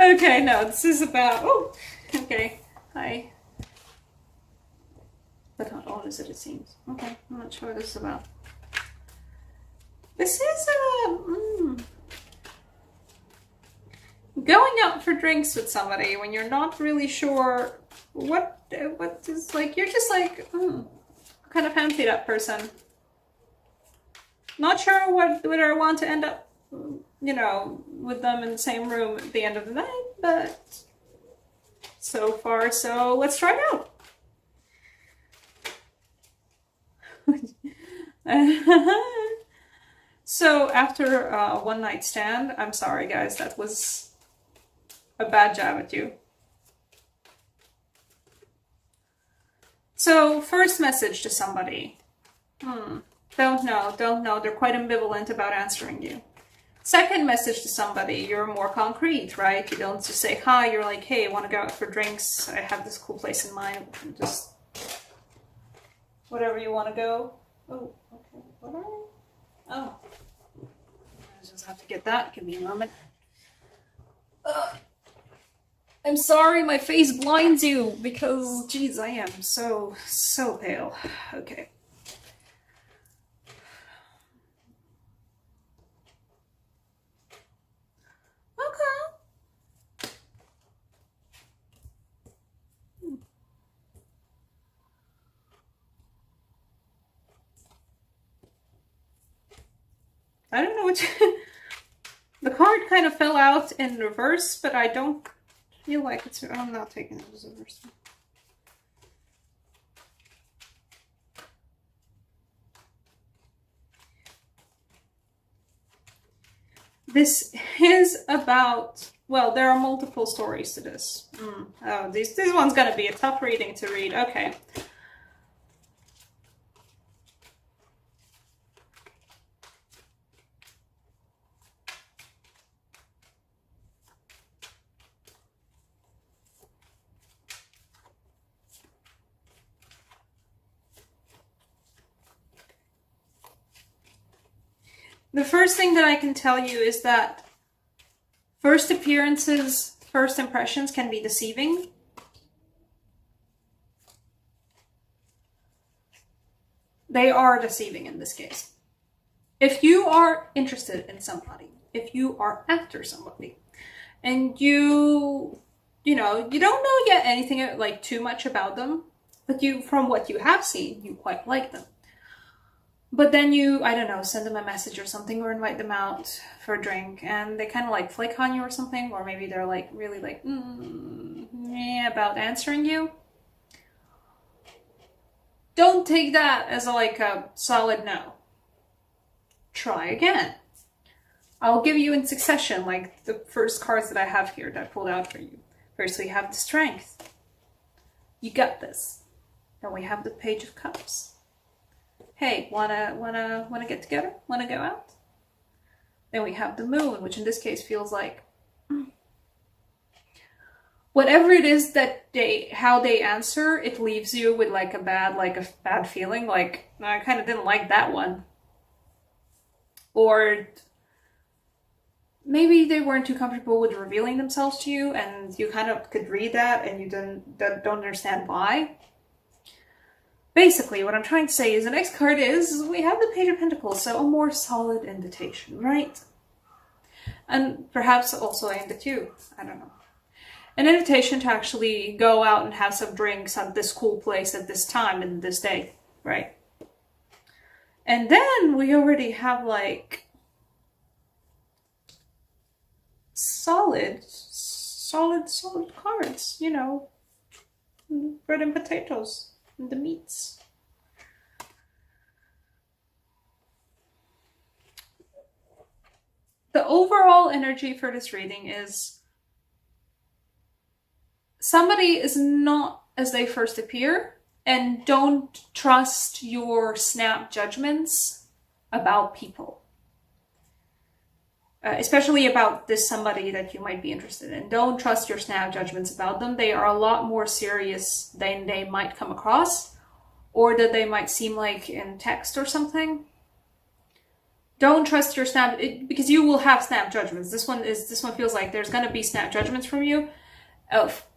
Okay, no, this is about. Oh, okay. Hi. But not all is it seems. Okay, I'm not sure what this is about. This is going out for drinks with somebody when you're not really sure what is like. You're just like, kind of fancy that person. Not sure whether I want to end up, with them in the same room at the end of the night, but so far, so let's try it out. So after a one night stand, I'm sorry guys, that was a bad jab at you. So first message to somebody. Don't know. They're quite ambivalent about answering you. Second message to somebody, you're more concrete, right? You don't just say hi, you're like, hey, I want to go out for drinks. I have this cool place in mind. Just whatever you want to go. Oh, okay. What are you? Oh. I just have to get that. Give me a moment. I'm sorry my face blinds you because, geez, I am so pale. Okay. I don't know what the card kind of fell out in reverse, but I don't feel like it's. I'm not taking it as a reverse. This is about. Well, there are multiple stories to this. Oh, this one's gonna be a tough reading to read. Okay. The first thing that I can tell you is that first appearances, first impressions can be deceiving. They are deceiving in this case. If you are interested in somebody, if you are after somebody, and you don't know yet anything like too much about them, but from what you have seen, you quite like them. But then you, I don't know, send them a message or something or invite them out for a drink and they kind of like flick on you or something, or maybe they're like really like, about answering you. Don't take that as a solid no. Try again. I'll give you in succession, like the first cards that I have here that I pulled out for you. First we have the Strength. You got this. Then we have the Page of Cups. Hey, wanna get together? Wanna go out? Then we have the Moon, which in this case feels like whatever it is that how they answer, it leaves you with a bad feeling. Like, I kind of didn't like that one. Or maybe they weren't too comfortable with revealing themselves to you, and you kind of could read that, and you don't understand why. Basically, what I'm trying to say is the next card is we have the Page of Pentacles, so a more solid invitation, right? And perhaps also aimed at you. I don't know. An invitation to actually go out and have some drinks at this cool place at this time and this day, right? And then we already have solid cards, bread and potatoes. The meats. The overall energy for this reading is somebody is not as they first appear, and don't trust your snap judgments about people. Especially about this somebody that you might be interested in. Don't trust your snap judgments about them. They are a lot more serious than they might come across, or that they might seem like in text or something. don't trust your snap, because you will have snap judgments. This one feels like there's gonna be snap judgments from you.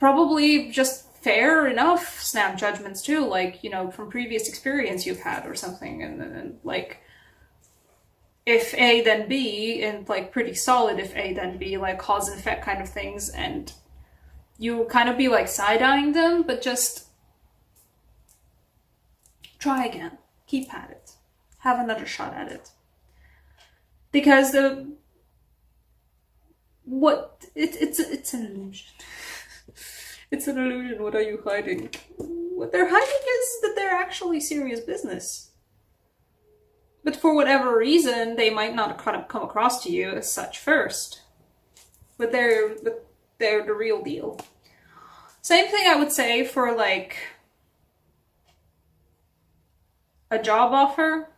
Probably just fair enough snap judgments too, like, you know, from previous experience you've had or something, and then like, if A then B, and like pretty solid if A then B, like cause and effect kind of things, and you kind of be like side-eyeing them, but just try again, keep at it, have another shot at it. Because it's an illusion. It's an illusion. What are you hiding? What they're hiding is that they're actually serious business. But for whatever reason, they might not come across to you as such first. But they're the real deal. Same thing I would say for like a job offer.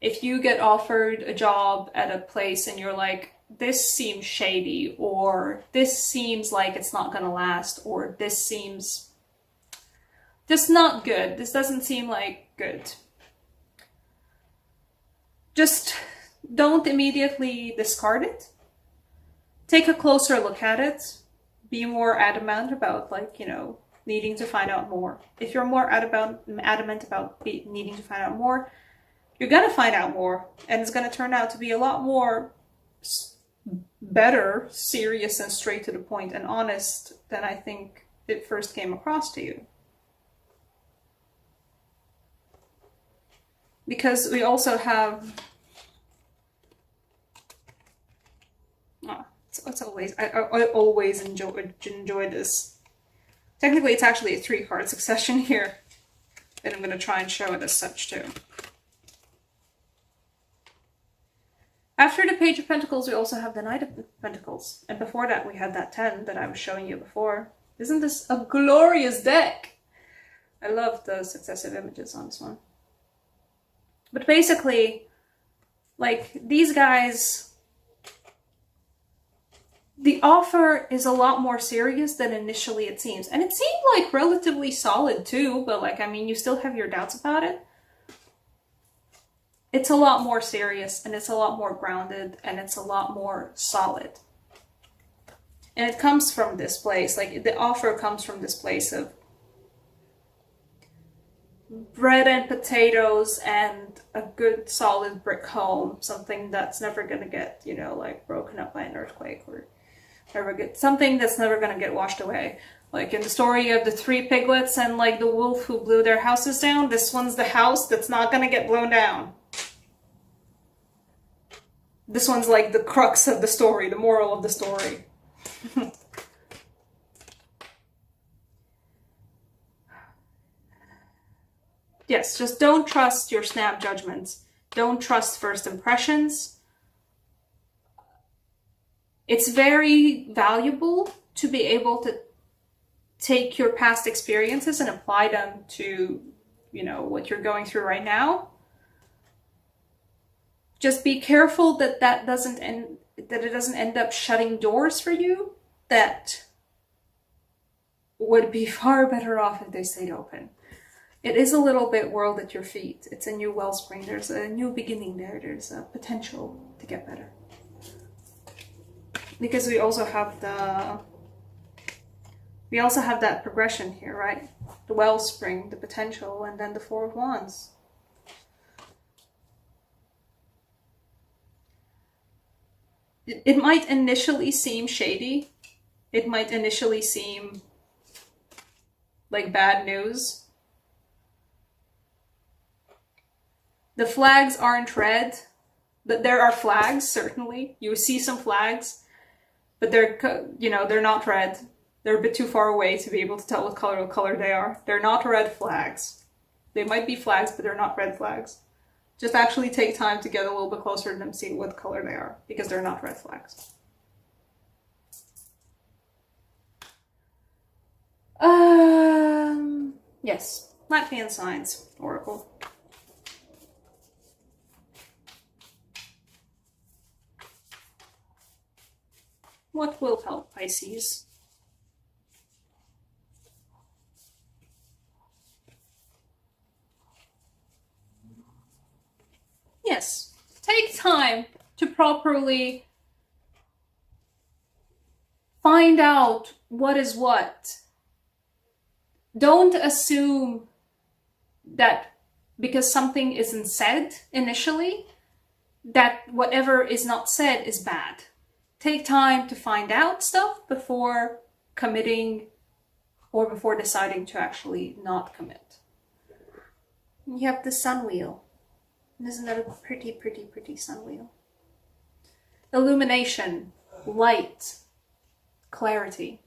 If you get offered a job at a place and you're like, this seems shady, or this seems like it's not gonna last, or this seems just not good, this doesn't seem like good, just don't immediately discard it. Take a closer look at it. Be more adamant about, like, you know, needing to find out more. If you're more adamant about needing to find out more, you're gonna find out more, and it's gonna turn out to be a lot more better, serious, and straight to the point and honest than I think it first came across to you. Because we also have it's always I always enjoy this. Technically it's actually a 3-card succession here, and I'm going to try and show it as such too. After the Page of Pentacles, we also have the Knight of Pentacles. And before that, we had that 10 that I was showing you before. Isn't this a glorious deck? I love the successive images on this one. But basically, like, these guys, the offer is a lot more serious than initially it seems. And it seemed like relatively solid too, but like, I mean, you still have your doubts about it. It's a lot more serious, and it's a lot more grounded, and it's a lot more solid. And it comes from this place, like the offer comes from this place of bread and potatoes and a good solid brick home, something that's never gonna get, you know, like broken up by an earthquake, or something that's never gonna get washed away. Like in the story of the 3 piglets and like the wolf who blew their houses down, this one's the house that's not gonna get blown down. This one's like the crux of the story, the moral of the story. Yes, just don't trust your snap judgments. Don't trust first impressions. It's very valuable to be able to take your past experiences and apply them to, you know, what you're going through right now. Just be careful that it doesn't end up shutting doors for you that would be far better off if they stayed open. It is a little bit world at your feet. It's a new wellspring. There's a new beginning there. There's a potential to get better. Because we also have that progression here, right? The wellspring, the potential, and then the 4 of Wands. It might initially seem shady. It might initially seem like bad news. The flags aren't red, but there are flags, certainly. You see some flags, but they're not red. They're a bit too far away to be able to tell what color they are. They're not red flags. They might be flags, but they're not red flags. Just actually take time to get a little bit closer to them, see what color they are, because they're not red flags. Yes, Latvian signs, Oracle. What will help Pisces? Yes, take time to properly find out what is what. Don't assume that because something isn't said initially, that whatever is not said is bad. Take time to find out stuff before committing or before deciding to actually not commit. You have the sun wheel. Isn't that a pretty, pretty, pretty sun wheel? Illumination, light, clarity.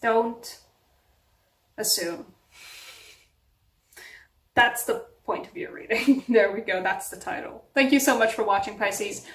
Don't assume. That's the point of your reading. There we go. That's the title. Thank you so much for watching, Pisces.